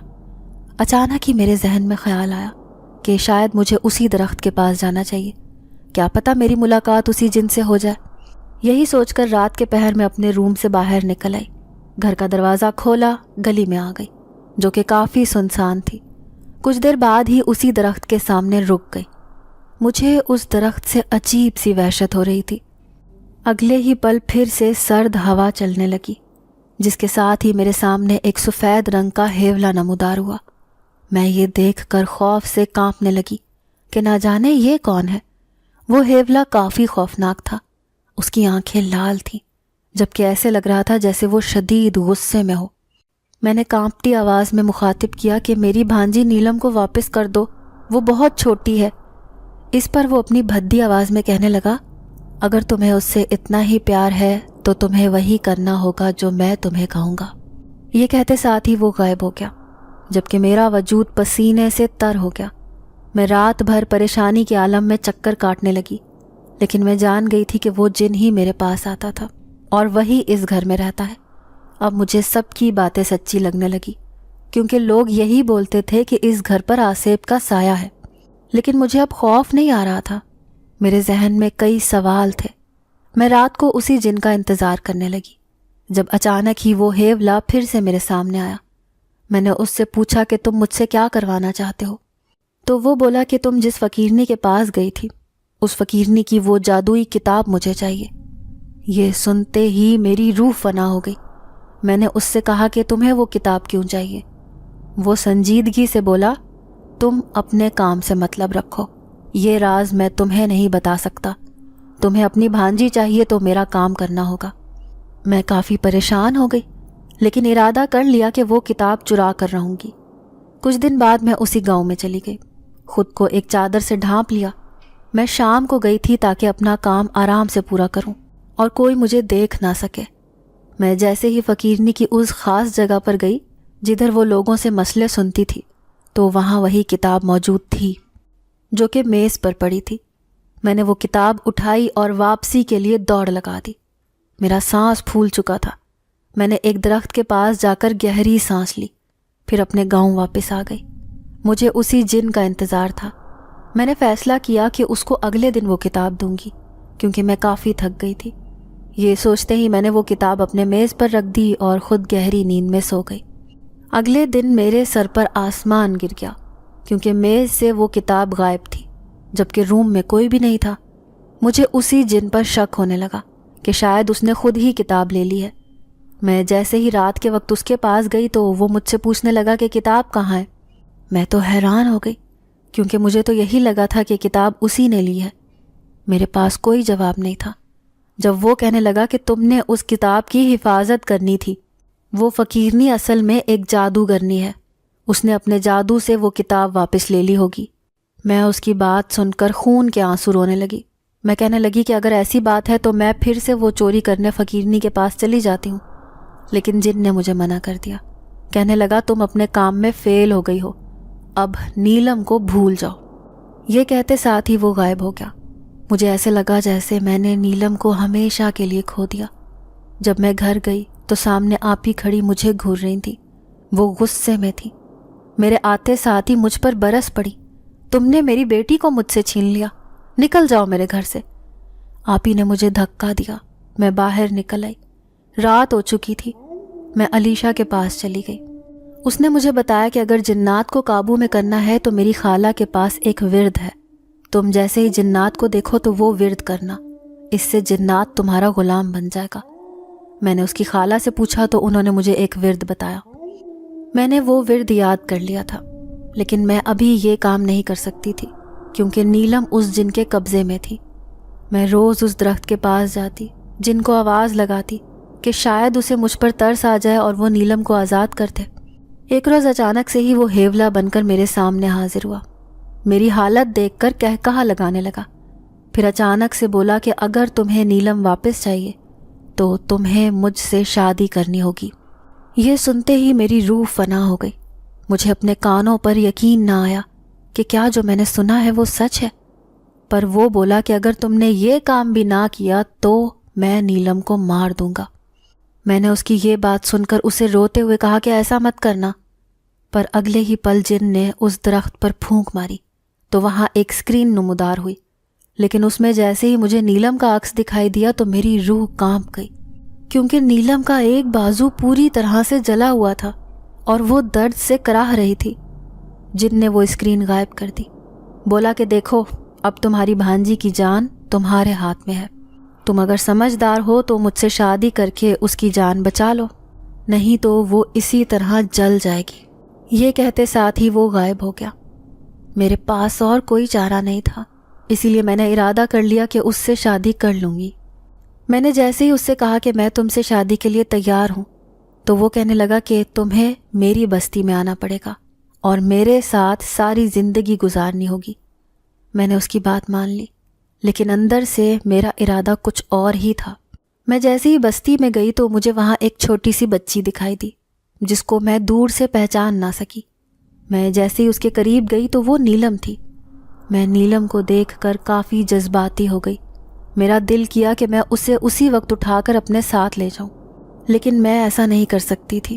اچانک ہی میرے ذہن میں خیال آیا کہ شاید مجھے اسی درخت کے پاس جانا چاہیے، کیا پتہ میری ملاقات اسی جن سے ہو جائے۔ یہی سوچ کر رات کے پہر میں اپنے روم سے باہر نکل آئی، گھر کا دروازہ کھولا، گلی میں آ گئی جو کہ کافی سنسان تھی۔ کچھ دیر بعد ہی اسی درخت کے سامنے رک گئی۔ مجھے اس درخت سے عجیب سی وحشت ہو رہی تھی۔ اگلے ہی پل پھر سے سرد ہوا چلنے لگی، جس کے ساتھ ہی میرے سامنے ایک سفید رنگ کا ہیولا نمودار ہوا۔ میں یہ دیکھ کر خوف سے کانپنے لگی کہ نہ جانے یہ کون ہے۔ وہ ہیولا کافی خوفناک تھا، اس کی آنکھیں لال تھیں، جبکہ ایسے لگ رہا تھا جیسے وہ شدید غصے میں ہو۔ میں نے کانپتی آواز میں مخاطب کیا کہ میری بھانجی نیلم کو واپس کر دو، وہ بہت چھوٹی ہے۔ اس پر وہ اپنی بھدی آواز میں کہنے لگا، اگر تمہیں اس سے اتنا ہی پیار ہے تو تمہیں وہی کرنا ہوگا جو میں تمہیں کہوں گا۔ یہ کہتے ساتھ ہی وہ غائب ہو گیا، جبکہ میرا وجود پسینے سے تر ہو گیا۔ میں رات بھر پریشانی کے عالم میں چکر کاٹنے لگی، لیکن میں جان گئی تھی کہ وہ جن ہی میرے پاس آتا تھا اور وہی اس گھر میں رہتا ہے۔ اب مجھے سب کی باتیں سچی لگنے لگی، کیونکہ لوگ یہی بولتے تھے کہ اس گھر پر آصف کا سایہ ہے، لیکن مجھے اب خوف نہیں آ رہا تھا۔ میرے ذہن میں کئی سوال تھے۔ میں رات کو اسی جن کا انتظار کرنے لگی، جب اچانک ہی وہ ہیولا پھر سے میرے سامنے آیا۔ میں نے اس سے پوچھا کہ تم مجھ سے کیا کروانا چاہتے ہو؟ تو وہ بولا کہ تم جس فقیرنی کے پاس گئی تھی، اس فقیرنی کی وہ جادوئی کتاب مجھے چاہیے۔ یہ سنتے ہی میری روح فنا ہو گئی۔ میں نے اس سے کہا کہ تمہیں وہ کتاب کیوں چاہیے؟ وہ سنجیدگی سے بولا، تم اپنے کام سے مطلب رکھو، یہ راز میں تمہیں نہیں بتا سکتا، تمہیں اپنی بھانجی چاہیے تو میرا کام کرنا ہوگا۔ میں کافی پریشان ہو گئی، لیکن ارادہ کر لیا کہ وہ کتاب چرا کر رہوں گی۔ کچھ دن بعد میں اسی گاؤں میں چلی گئی، خود کو ایک چادر سے ڈھانپ لیا۔ میں شام کو گئی تھی تاکہ اپنا کام آرام سے پورا کروں اور کوئی مجھے دیکھ نہ سکے۔ میں جیسے ہی فقیرنی کی اس خاص جگہ پر گئی جدھر وہ لوگوں سے مسئلے سنتی تھی، تو وہاں وہی کتاب موجود تھی جو کہ میز پر پڑی تھی۔ میں نے وہ کتاب اٹھائی اور واپسی کے لیے دوڑ لگا دی۔ میرا سانس پھول چکا تھا۔ میں نے ایک درخت کے پاس جا کر گہری سانس لی، پھر اپنے گاؤں واپس آ گئی۔ مجھے اسی جن کا انتظار تھا۔ میں نے فیصلہ کیا کہ اس کو اگلے دن وہ کتاب دوں گی، کیونکہ میں کافی تھک گئی تھی۔ یہ سوچتے ہی میں نے وہ کتاب اپنے میز پر رکھ دی اور خود گہری نیند میں سو گئی۔ اگلے دن میرے سر پر آسمان گر گیا، کیونکہ میز سے وہ کتاب غائب تھی، جبکہ روم میں کوئی بھی نہیں تھا۔ مجھے اسی جن پر شک ہونے لگا کہ شاید اس نے خود ہی کتاب لے لی ہے۔ میں جیسے ہی رات کے وقت اس کے پاس گئی تو وہ مجھ سے پوچھنے لگا کہ کتاب کہاں ہے۔ میں تو حیران ہو گئی، کیونکہ مجھے تو یہی لگا تھا کہ کتاب اسی نے لی ہے۔ میرے پاس کوئی جواب نہیں تھا۔ جب وہ کہنے لگا کہ تم نے اس کتاب کی حفاظت کرنی تھی، وہ فقیرنی اصل میں ایک جادوگرنی ہے، اس نے اپنے جادو سے وہ کتاب واپس لے لی ہوگی۔ میں اس کی بات سن کر خون کے آنسو رونے لگی۔ میں کہنے لگی کہ اگر ایسی بات ہے تو میں پھر سے وہ چوری کرنے فقیرنی کے پاس چلی جاتی ہوں، لیکن جن نے مجھے منع کر دیا۔ کہنے لگا تم اپنے کام میں فیل ہو گئی ہو، اب نیلم کو بھول جاؤ۔ یہ کہتے ساتھ ہی وہ غائب ہو گیا۔ مجھے ایسے لگا جیسے میں نے نیلم کو ہمیشہ کے لیے کھو دیا۔ جب میں گھر گئی تو سامنے آپی کھڑی مجھے گھور رہی تھی. وہ غصے میں تھی. میرے آتے ساتھ ہی مجھ پر برس پڑی. تم نے میری بیٹی کو مجھ سے چھین لیا, نکل جاؤ میرے گھر سے. آپی نے مجھے دھکا دیا. میں باہر نکل آئی. رات ہو چکی تھی. میں علیشا کے پاس چلی گئی. اس نے مجھے بتایا کہ اگر جنات کو قابو میں کرنا ہے تو میری خالہ کے پاس ایک ورد ہے. تم جیسے ہی جنات کو دیکھو تو وہ ورد کرنا, اس سے جنات تمہارا غلام بن جائے گا. میں نے اس کی خالہ سے پوچھا تو انہوں نے مجھے ایک ورد بتایا. میں نے وہ ورد یاد کر لیا تھا, لیکن میں ابھی یہ کام نہیں کر سکتی تھی کیونکہ نیلم اس جن کے قبضے میں تھی. میں روز اس درخت کے پاس جاتی, جن کو آواز لگاتی کہ شاید اسے مجھ پر ترس آ جائے اور وہ نیلم کو آزاد کر دے. ایک روز اچانک سے ہی وہ ہیولا بن کر میرے سامنے حاضر ہوا. میری حالت دیکھ کر کہا لگانے لگا. پھر اچانک سے بولا کہ اگر تمہیں نیلم واپس چاہیے تو تمہیں مجھ سے شادی کرنی ہوگی. یہ سنتے ہی میری روح فنا ہو گئی. مجھے اپنے کانوں پر یقین نہ آیا کہ کیا جو میں نے سنا ہے وہ سچ ہے. پر وہ بولا کہ اگر تم نے یہ کام بھی نہ کیا تو میں نیلم کو مار دوں گا. میں نے اس کی یہ بات سن کر اسے روتے ہوئے کہا کہ ایسا مت کرنا. پر اگلے ہی پل جن نے اس درخت پر پھونک ماری تو وہاں ایک اسکرین نمودار ہوئی, لیکن اس میں جیسے ہی مجھے نیلم کا عکس دکھائی دیا تو میری روح کانپ گئی, کیونکہ نیلم کا ایک بازو پوری طرح سے جلا ہوا تھا اور وہ درد سے کراہ رہی تھی. جن نے وہ اسکرین غائب کر دی. بولا کہ دیکھو اب تمہاری بھانجی کی جان تمہارے ہاتھ میں ہے. تم اگر سمجھدار ہو تو مجھ سے شادی کر کے اس کی جان بچا لو, نہیں تو وہ اسی طرح جل جائے گی. یہ کہتے ساتھ ہی وہ غائب ہو گیا. میرے پاس اور کوئی چارہ نہیں تھا, اسی لیے میں نے ارادہ کر لیا کہ اس سے شادی کر لوں گی. میں نے جیسے ہی اس سے کہا کہ میں تم سے شادی کے لیے تیار ہوں تو وہ کہنے لگا کہ تمہیں میری بستی میں آنا پڑے گا اور میرے ساتھ ساری زندگی گزارنی ہوگی. میں نے اس کی بات مان لی, لیکن اندر سے میرا ارادہ کچھ اور ہی تھا. میں جیسے ہی بستی میں گئی تو مجھے وہاں ایک چھوٹی سی بچی دکھائی دی جس کو میں دور سے پہچان نہ سکی. میں جیسے ہی اس کے قریب گئی تو وہ نیلم تھی. میں نیلم کو دیکھ کر کافی جذباتی ہو گئی. میرا دل کیا کہ میں اسے اسی وقت اٹھا کر اپنے ساتھ لے جاؤں, لیکن میں ایسا نہیں کر سکتی تھی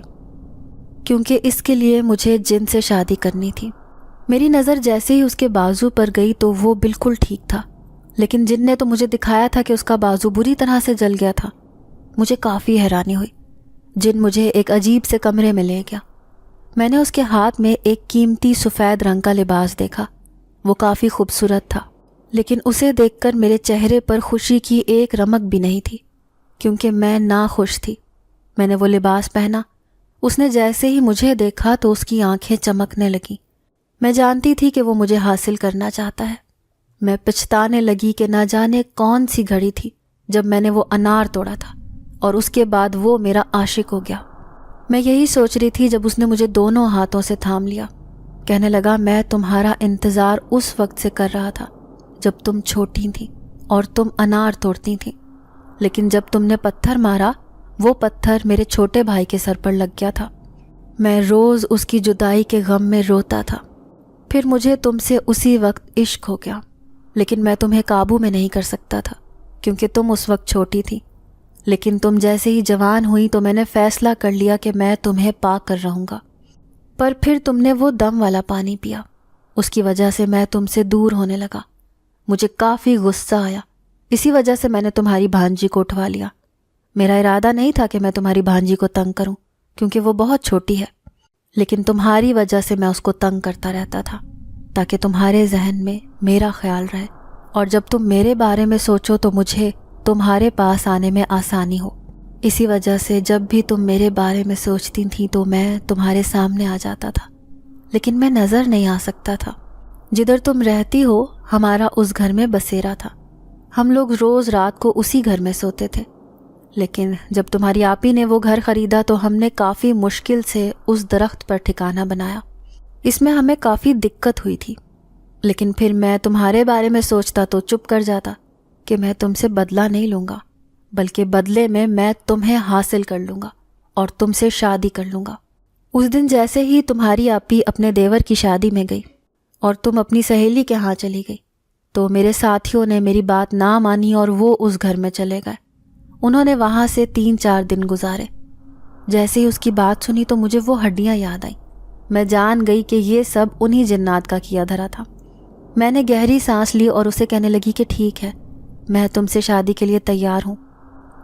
کیونکہ اس کے لیے مجھے جن سے شادی کرنی تھی. میری نظر جیسے ہی اس کے بازو پر گئی تو وہ بالکل ٹھیک تھا, لیکن جن نے تو مجھے دکھایا تھا کہ اس کا بازو بری طرح سے جل گیا تھا. مجھے کافی حیرانی ہوئی. جن مجھے ایک عجیب سے کمرے میں لے گیا. میں نے اس کے ہاتھ میں ایک قیمتی سفید رنگ کا لباس دیکھا. وہ کافی خوبصورت تھا, لیکن اسے دیکھ کر میرے چہرے پر خوشی کی ایک رمق بھی نہیں تھی کیونکہ میں ناخوش تھی. میں نے وہ لباس پہنا. اس نے جیسے ہی مجھے دیکھا تو اس کی آنکھیں چمکنے لگیں. میں جانتی تھی کہ وہ مجھے حاصل کرنا چاہتا ہے. میں پچھتانے لگی کہ نہ جانے کون سی گھڑی تھی جب میں نے وہ انار توڑا تھا اور اس کے بعد وہ میرا عاشق ہو گیا. میں یہی سوچ رہی تھی جب اس نے مجھے دونوں ہاتھوں سے تھام لیا. کہنے لگا میں تمہارا انتظار اس وقت سے کر رہا تھا جب تم چھوٹی تھیں اور تم انار توڑتی تھیں, لیکن جب تم نے پتھر مارا وہ پتھر میرے چھوٹے بھائی کے سر پر لگ گیا تھا. میں روز اس کی جدائی کے غم میں روتا تھا. پھر مجھے تم سے اسی وقت عشق ہو گیا, لیکن میں تمہیں قابو میں نہیں کر سکتا تھا کیونکہ تم اس وقت چھوٹی تھی. لیکن تم جیسے ہی جوان ہوئی تو میں نے فیصلہ کر لیا کہ میں تمہیں پا کر رہوں گا. پر پھر تم نے وہ دم والا پانی پیا, اس کی وجہ سے میں تم سے دور ہونے لگا. مجھے کافی غصہ آیا, اسی وجہ سے میں نے تمہاری بھانجی کو اٹھوا لیا. میرا ارادہ نہیں تھا کہ میں تمہاری بھانجی کو تنگ کروں کیونکہ وہ بہت چھوٹی ہے, لیکن تمہاری وجہ سے میں اس کو تنگ کرتا رہتا تھا تاکہ تمہارے ذہن میں میرا خیال رہے, اور جب تم میرے بارے میں سوچو تو مجھے تمہارے پاس آنے میں آسانی ہو. اسی وجہ سے جب بھی تم میرے بارے میں سوچتی تھی تو میں تمہارے سامنے آ جاتا تھا, لیکن میں نظر نہیں آ سکتا تھا. جدھر تم رہتی ہو ہمارا اس گھر میں بسیرا تھا. ہم لوگ روز رات کو اسی گھر میں سوتے تھے, لیکن جب تمہاری آپی نے وہ گھر خریدا تو ہم نے کافی مشکل سے اس درخت پر ٹھکانہ بنایا. اس میں ہمیں کافی دقت ہوئی تھی, لیکن پھر میں تمہارے بارے میں سوچتا تو چپ کر جاتا کہ میں تم سے بدلہ نہیں لوں گا, بلکہ بدلے میں تمہیں حاصل کر لوں گا اور تم سے شادی کر لوں گا. اس دن جیسے ہی تمہاری آپی اپنے دیور کی شادی میں گئی اور تم اپنی سہیلی کے ہاں چلی گئی تو میرے ساتھیوں نے میری بات نہ مانی اور وہ اس گھر میں چلے گئے. انہوں نے وہاں سے 3-4 دن گزارے۔ جیسے ہی اس کی بات سنی تو مجھے وہ ہڈیاں یاد آئیں۔ میں جان گئی کہ یہ سب انہی جنات کا کیا دھرا تھا۔ میں نے گہری سانس لی اور اسے کہنے لگی کہ ٹھیک ہے، میں تم سے شادی کے لیے تیار ہوں،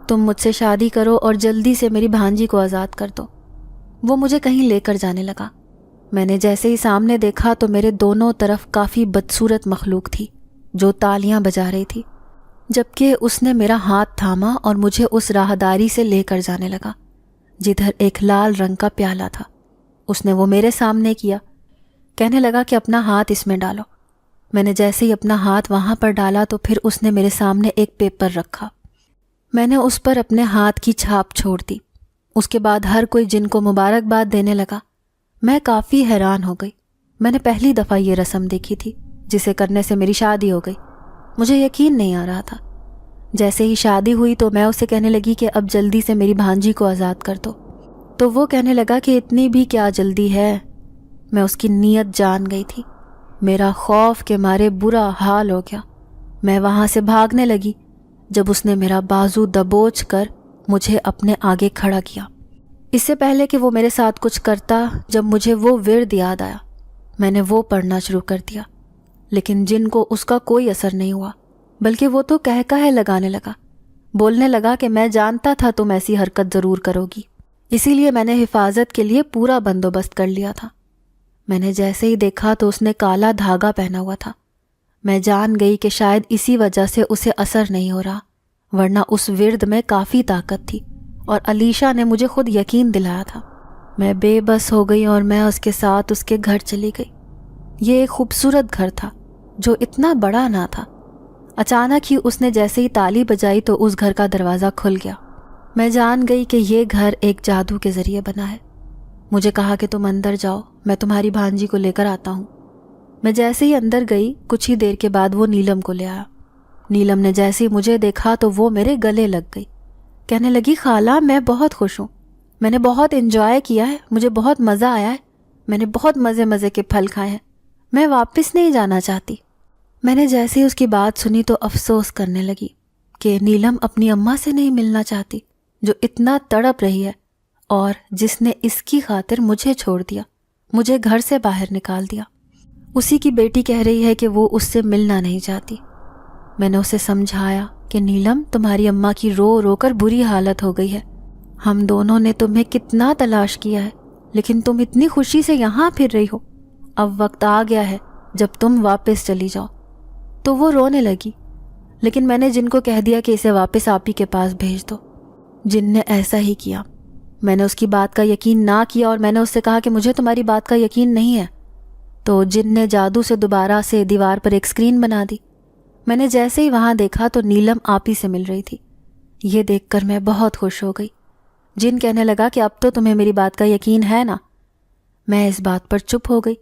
تم مجھ سے شادی کرو اور جلدی سے میری بھانجی کو آزاد کر دو۔ وہ مجھے کہیں لے کر جانے لگا۔ میں نے جیسے ہی سامنے دیکھا تو میرے دونوں طرف کافی بدصورت مخلوق تھی جو تالیاں بجا رہی تھی، جبکہ اس نے میرا ہاتھ تھاما اور مجھے اس راہداری سے لے کر جانے لگا جدھر ایک لال رنگ کا پیالہ تھا۔ اس نے وہ میرے سامنے کیا، کہنے لگا کہ اپنا ہاتھ اس میں ڈالو۔ میں نے جیسے ہی اپنا ہاتھ وہاں پر ڈالا تو پھر اس نے میرے سامنے ایک پیپر رکھا۔ میں نے اس پر اپنے ہاتھ کی چھاپ چھوڑ دی۔ اس کے بعد ہر کوئی جن کو مبارکباد دینے لگا۔ میں کافی حیران ہو گئی۔ میں نے پہلی دفعہ یہ رسم دیکھی تھی جسے کرنے سے میری شادی ہو گئی۔ مجھے یقین نہیں آ رہا تھا۔ جیسے ہی شادی ہوئی تو میں اسے کہنے لگی کہ اب جلدی سے میری بھانجی کو آزاد کر دو، تو وہ کہنے لگا کہ اتنی بھی کیا جلدی ہے۔ میں اس کی نیت جان گئی تھی۔ میرا خوف کے مارے برا حال ہو گیا۔ میں وہاں سے بھاگنے لگی جب اس نے میرا بازو دبوچ کر مجھے اپنے آگے کھڑا کیا۔ اس سے پہلے کہ وہ میرے ساتھ کچھ کرتا، جب مجھے وہ ورد یاد آیا، میں نے وہ پڑھنا شروع کر دیا، لیکن جن کو اس کا کوئی اثر نہیں ہوا، بلکہ وہ تو کہے لگانے لگا، بولنے لگا کہ میں جانتا تھا تم ایسی حرکت ضرور کرو گی، اسی لیے میں نے حفاظت کے لیے پورا بندوبست کر لیا تھا۔ میں نے جیسے ہی دیکھا تو اس نے کالا دھاگا پہنا ہوا تھا۔ میں جان گئی کہ شاید اسی وجہ سے اسے اثر نہیں ہو رہا، ورنہ اس ورد میں کافی طاقت تھی، اور علیشا نے مجھے خود یقین دلایا تھا۔ میں بے بس ہو گئی اور میں اس کے ساتھ اس کے گھر چلی گئی۔ یہ ایک خوبصورت گھر تھا جو اتنا بڑا نہ تھا۔ اچانک ہی اس نے جیسے ہی تالی بجائی تو اس گھر کا دروازہ کھل گیا۔ میں جان گئی کہ یہ گھر ایک جادو کے ذریعے بنا ہے۔ مجھے کہا کہ تم اندر جاؤ، میں تمہاری بھانجی کو لے کر آتا ہوں۔ میں جیسے ہی اندر گئی، کچھ ہی دیر کے بعد وہ نیلم کو لے آیا۔ نیلم نے جیسے ہی مجھے دیکھا تو وہ میرے گلے لگ گئی، کہنے لگی خالہ میں بہت خوش ہوں، میں نے بہت انجوائے کیا ہے، مجھے بہت مزہ آیا ہے، میں نے بہت مزے کے پھل کھائے ہیں، میں واپس نہیں جانا چاہتی۔ میں نے جیسے ہی اس کی بات سنی تو افسوس کرنے لگی کہ نیلم اپنی اماں سے نہیں ملنا چاہتی جو اتنا تڑپ رہی ہے اور جس نے اس کی خاطر مجھے چھوڑ دیا، مجھے گھر سے باہر نکال دیا۔ اسی کی بیٹی کہہ رہی ہے کہ وہ اس سے ملنا نہیں چاہتی۔ میں نے اسے سمجھایا کہ نیلم تمہاری اماں کی رو رو کر بری حالت ہو گئی ہے، ہم دونوں نے تمہیں کتنا تلاش کیا ہے لیکن تم اتنی خوشی سے یہاں پھر رہی ہو، اب وقت آ گیا ہے جب تم واپس چلی جاؤ۔ تو وہ رونے لگی، لیکن میں نے جن کو کہہ دیا کہ اسے واپس آپی کے پاس بھیج دو۔ جن نے ایسا ہی کیا۔ میں نے اس کی بات کا یقین نہ کیا اور میں نے اس سے کہا کہ مجھے تمہاری بات کا یقین نہیں ہے۔ تو جن نے جادو سے دوبارہ سے دیوار پر ایک اسکرین بنا دی۔ میں نے جیسے ہی وہاں دیکھا تو نیلم آپی سے مل رہی تھی۔ یہ دیکھ کر میں بہت خوش ہو گئی۔ جن کہنے لگا کہ اب تو تمہیں میری بات کا یقین ہے نا۔ میں اس بات پر چپ ہو گئی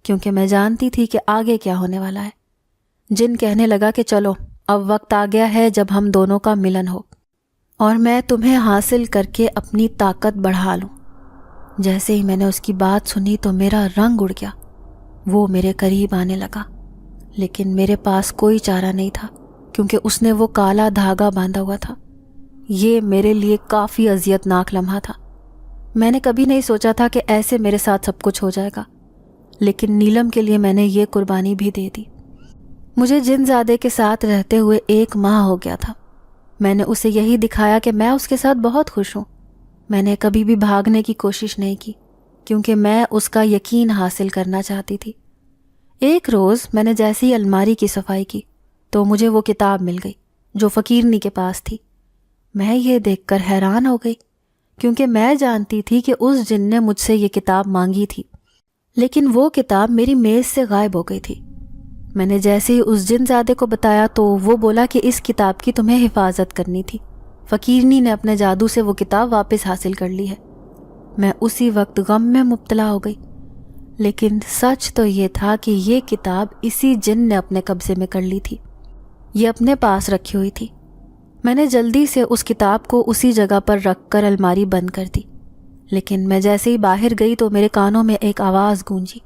کیونکہ میں جانتی تھی کہ آگے کیا ہونے والا ہے۔ جن کہنے لگا کہ چلو اب وقت آ گیا ہے جب ہم دونوں کا ملن ہو اور میں تمہیں حاصل کر کے اپنی طاقت بڑھا لوں۔ جیسے ہی میں نے اس کی بات سنی تو میرا رنگ اڑ گیا۔ وہ میرے قریب آنے لگا، لیکن میرے پاس کوئی چارہ نہیں تھا کیونکہ اس نے وہ کالا دھاگا باندھا ہوا تھا۔ یہ میرے لیے کافی اذیت ناک لمحہ تھا۔ میں نے کبھی نہیں سوچا تھا کہ ایسے میرے ساتھ سب کچھ ہو جائے گا، لیکن نیلم کے لیے میں نے یہ قربانی بھی دے دی۔ مجھے جن زادے کے ساتھ رہتے ہوئے 1 ماہ ہو گیا تھا۔ میں نے اسے یہی دکھایا کہ میں اس کے ساتھ بہت خوش ہوں۔ میں نے کبھی بھی بھاگنے کی کوشش نہیں کی کیونکہ میں اس کا یقین حاصل کرنا چاہتی تھی۔ ایک روز میں نے جیسے ہی الماری کی صفائی کی تو مجھے وہ کتاب مل گئی جو فقیرنی کے پاس تھی۔ میں یہ دیکھ کر حیران ہو گئی کیونکہ میں جانتی تھی کہ اس جن نے مجھ سے یہ کتاب مانگی تھی، لیکن وہ کتاب میری میز سے غائب ہو گئی تھی۔ میں نے جیسے ہی اس جن زادے کو بتایا تو وہ بولا کہ اس کتاب کی تمہیں حفاظت کرنی تھی، فقیرنی نے اپنے جادو سے وہ کتاب واپس حاصل کر لی ہے۔ میں اسی وقت غم میں مبتلا ہو گئی، لیکن سچ تو یہ تھا کہ یہ کتاب اسی جن نے اپنے قبضے میں کر لی تھی، یہ اپنے پاس رکھی ہوئی تھی۔ میں نے جلدی سے اس کتاب کو اسی جگہ پر رکھ کر الماری بند کر دی، لیکن میں جیسے ہی باہر گئی تو میرے کانوں میں ایک آواز گونجی۔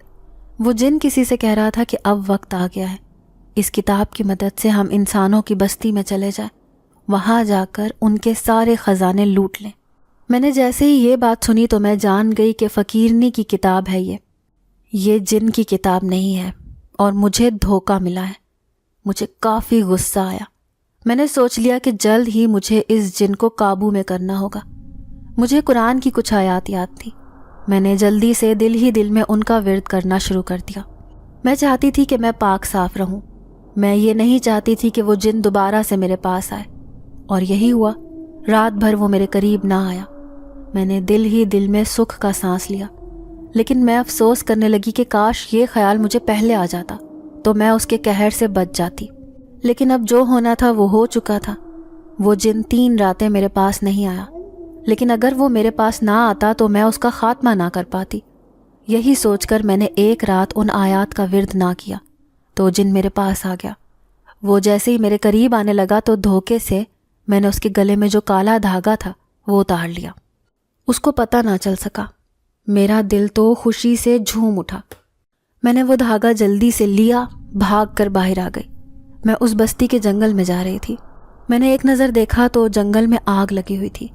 وہ جن کسی سے کہہ رہا تھا کہ اب وقت آ گیا ہے، اس کتاب کی مدد سے ہم انسانوں کی بستی میں چلے جائیں، وہاں جا کر ان کے سارے خزانے لوٹ لیں۔ میں نے جیسے ہی یہ بات سنی تو میں جان گئی کہ فقیرنی کی کتاب ہے یہ جن کی کتاب نہیں ہے اور مجھے دھوکہ ملا ہے۔ مجھے کافی غصہ آیا۔ میں نے سوچ لیا کہ جلد ہی مجھے اس جن کو قابو میں کرنا ہوگا۔ مجھے قرآن کی کچھ آیات یاد تھی۔ میں نے جلدی سے دل ہی دل میں ان کا ورد کرنا شروع کر دیا۔ میں چاہتی تھی کہ میں پاک صاف رہوں۔ میں یہ نہیں چاہتی تھی کہ وہ جن دوبارہ سے میرے پاس آئے، اور یہی ہوا۔ رات بھر وہ میرے قریب نہ آیا۔ میں نے دل ہی دل میں سکھ کا سانس لیا، لیکن میں افسوس کرنے لگی کہ کاش یہ خیال مجھے پہلے آ جاتا تو میں اس کے قہر سے بچ جاتی۔ لیکن اب جو ہونا تھا وہ ہو چکا تھا۔ وہ جن 3 راتیں میرے پاس نہیں آیا، لیکن اگر وہ میرے پاس نہ آتا تو میں اس کا خاتمہ نہ کر پاتی۔ یہی سوچ کر میں نے ایک رات ان آیات کا ورد نہ کیا تو جن میرے پاس آ گیا۔ وہ جیسے ہی میرے قریب آنے لگا تو دھوکے سے میں نے اس کے گلے میں جو کالا دھاگا تھا وہ اتار لیا۔ اس کو پتہ نہ چل سکا۔ میرا دل تو خوشی سے جھوم اٹھا۔ میں نے وہ دھاگا جلدی سے لیا، بھاگ کر باہر آ گئی۔ میں اس بستی کے جنگل میں جا رہی تھی۔ میں نے ایک نظر دیکھا تو جنگل میں آگ لگی ہوئی تھی۔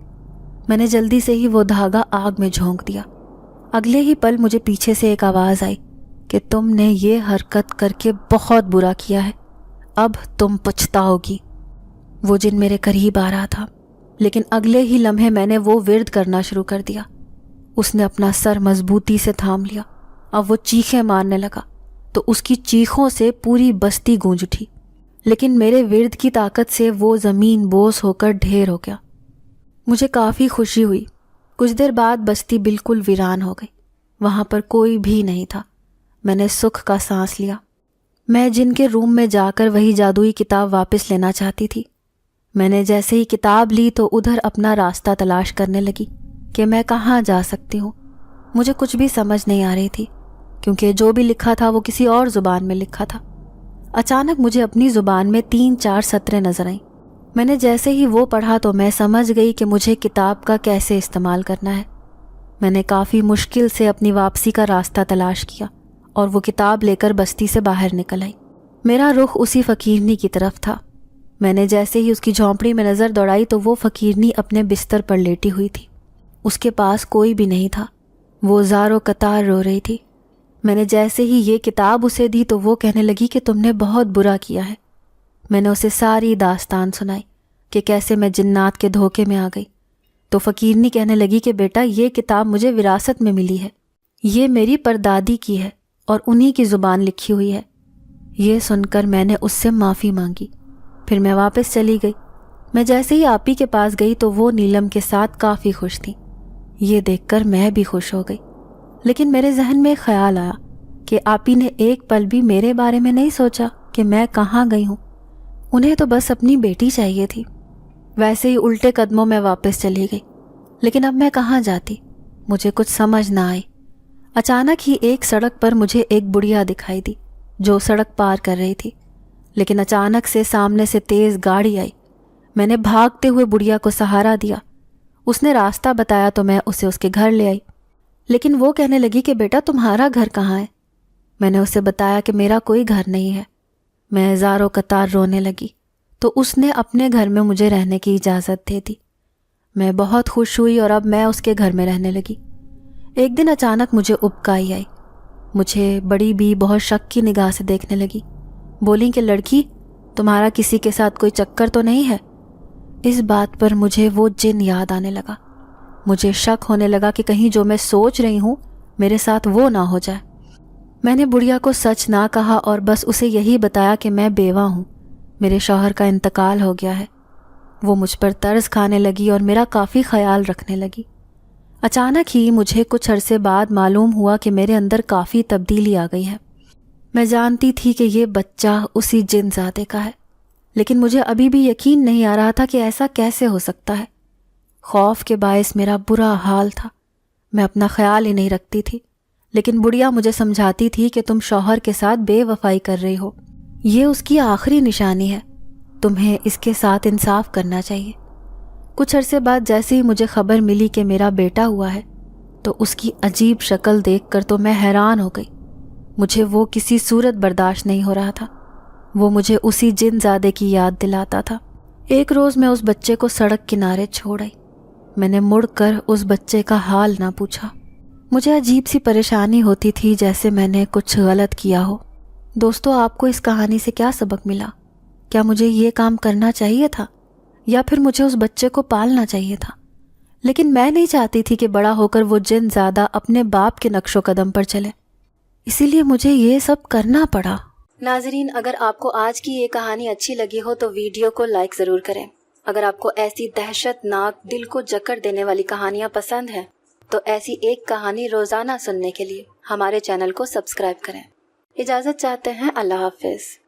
میں نے جلدی سے ہی وہ دھاگا آگ میں جھونک دیا۔ اگلے ہی پل مجھے پیچھے سے ایک آواز آئی کہ تم نے یہ حرکت کر کے بہت برا کیا ہے، اب تم پچھتاؤ گی۔ وہ جن میرے قریب آ رہا تھا، لیکن اگلے ہی لمحے میں نے وہ ورد کرنا شروع کر دیا۔ اس نے اپنا سر مضبوطی سے تھام لیا۔ اب وہ چیخیں مارنے لگا تو اس کی چیخوں سے پوری بستی گونج اٹھی، لیکن میرے ورد کی طاقت سے وہ زمین بوس ہو کر ڈھیر ہو گیا۔ مجھے کافی خوشی ہوئی۔ کچھ دیر بعد بستی بالکل ویران ہو گئی۔ وہاں پر کوئی بھی نہیں تھا۔ میں نے سکھ کا سانس لیا۔ میں جن کے روم میں جا کر وہی جادوئی کتاب واپس لینا چاہتی تھی۔ میں نے جیسے ہی کتاب لی تو ادھر اپنا راستہ تلاش کرنے لگی کہ میں کہاں جا سکتی ہوں۔ مجھے کچھ بھی سمجھ نہیں آ رہی تھی، کیونکہ جو بھی لکھا تھا وہ کسی اور زبان میں لکھا تھا۔ اچانک مجھے اپنی زبان میں 3-4 سطریں نظر آئیں۔ میں نے جیسے ہی وہ پڑھا تو میں سمجھ گئی کہ مجھے کتاب کا کیسے استعمال کرنا ہے۔ میں نے کافی مشکل سے اپنی واپسی کا راستہ تلاش کیا اور وہ کتاب لے کر بستی سے باہر نکل آئی۔ میرا رخ اسی فقیرنی کی طرف تھا۔ میں نے جیسے ہی اس کی جھونپڑی میں نظر دوڑائی تو وہ فقیرنی اپنے بستر پر لیٹی ہوئی تھی۔ اس کے پاس کوئی بھی نہیں تھا۔ وہ زار و قطار رو رہی تھی۔ میں نے جیسے ہی یہ کتاب اسے دی تو وہ کہنے لگی کہ تم نے بہت برا کیا ہے۔ میں نے اسے ساری داستان سنائی کہ کیسے میں جنات کے دھوکے میں آ گئی تو فقیرنی کہنے لگی کہ بیٹا یہ کتاب مجھے وراثت میں ملی ہے، یہ میری پردادی کی ہے اور انہی کی زبان لکھی ہوئی ہے۔ یہ سن کر میں نے اس سے معافی مانگی، پھر میں واپس چلی گئی۔ میں جیسے ہی آپی کے پاس گئی تو وہ نیلم کے ساتھ کافی خوش تھی۔ یہ دیکھ کر میں بھی خوش ہو گئی، لیکن میرے ذہن میں ایک خیال آیا کہ آپی نے ایک پل بھی میرے بارے میں نہیں سوچا کہ میں کہاں گئی ہوں۔ انہیں تو بس اپنی بیٹی چاہیے تھی۔ ویسے ہی الٹے قدموں میں واپس چلی گئی، لیکن اب میں کہاں جاتی؟ مجھے کچھ سمجھ نہ آئی۔ اچانک ہی ایک سڑک پر مجھے ایک بڑھیا دکھائی دی جو سڑک پار کر رہی تھی، لیکن اچانک سے سامنے سے تیز گاڑی آئی۔ میں نے بھاگتے ہوئے بڑھیا کو سہارا دیا۔ اس نے راستہ بتایا تو میں اسے اس کے گھر لے آئی، لیکن وہ کہنے لگی کہ بیٹا تمہارا گھر کہاں ہے؟ میں نے اسے بتایا کہ میرا کوئی گھر نہیں ہے۔ میں زار و قطار رونے لگی تو اس نے اپنے گھر میں مجھے رہنے کی اجازت دے دی۔ میں بہت خوش ہوئی اور اب میں اس کے گھر میں رہنے لگی۔ ایک دن اچانک مجھے ابکائی آئی۔ مجھے بڑی بھی بہت شک کی نگاہ سے دیکھنے لگی۔ بولی کہ لڑکی، تمہارا کسی کے ساتھ کوئی چکر تو نہیں ہے؟ اس بات پر مجھے وہ جن یاد آنے لگا۔ مجھے شک ہونے لگا کہ کہیں جو میں سوچ رہی ہوں میرے ساتھ وہ نہ ہو جائے۔ میں نے بڑھیا کو سچ نہ کہا اور بس اسے یہی بتایا کہ میں بیوہ ہوں، میرے شوہر کا انتقال ہو گیا ہے۔ وہ مجھ پر طرز کھانے لگی اور میرا کافی خیال رکھنے لگی۔ اچانک ہی مجھے کچھ عرصے بعد معلوم ہوا کہ میرے اندر کافی تبدیلی آ گئی ہے۔ میں جانتی تھی کہ یہ بچہ اسی جن زادے کا ہے، لیکن مجھے ابھی بھی یقین نہیں آ رہا تھا کہ ایسا کیسے ہو سکتا ہے۔ خوف کے باعث میرا برا حال تھا۔ میں اپنا خیال ہی نہیں رکھتی تھی، لیکن بڑھیا مجھے سمجھاتی تھی کہ تم شوہر کے ساتھ بے وفائی کر رہی ہو، یہ اس کی آخری نشانی ہے، تمہیں اس کے ساتھ انصاف کرنا چاہیے۔ کچھ عرصے بعد جیسے ہی مجھے خبر ملی کہ میرا بیٹا ہوا ہے تو اس کی عجیب شکل دیکھ کر تو میں حیران ہو گئی۔ مجھے وہ کسی صورت برداشت نہیں ہو رہا تھا۔ وہ مجھے اسی جن زادے کی یاد دلاتا تھا۔ ایک روز میں اس بچے کو سڑک کنارے چھوڑ آئی۔ میں نے مڑ کر اس بچے کا حال نہ پوچھا۔ مجھے عجیب سی پریشانی ہوتی تھی، جیسے میں نے کچھ غلط کیا ہو۔ دوستو، آپ کو اس کہانی سے کیا سبق ملا؟ کیا مجھے یہ کام کرنا چاہیے تھا، یا پھر مجھے اس بچے کو پالنا چاہیے تھا؟ لیکن میں نہیں چاہتی تھی کہ بڑا ہو کر وہ جن زیادہ اپنے باپ کے نقش و قدم پر چلے، اسی لیے مجھے یہ سب کرنا پڑا۔ ناظرین، اگر آپ کو آج کی یہ کہانی اچھی لگی ہو تو ویڈیو کو لائک ضرور کریں۔ اگر آپ کو ایسی دہشت ناک، دل کو جکڑ دینے والی کہانیاں پسند ہیں تو ایسی ایک کہانی روزانہ سننے کے لیے ہمارے چینل کو سبسکرائب کریں۔ اجازت چاہتے ہیں، اللہ حافظ۔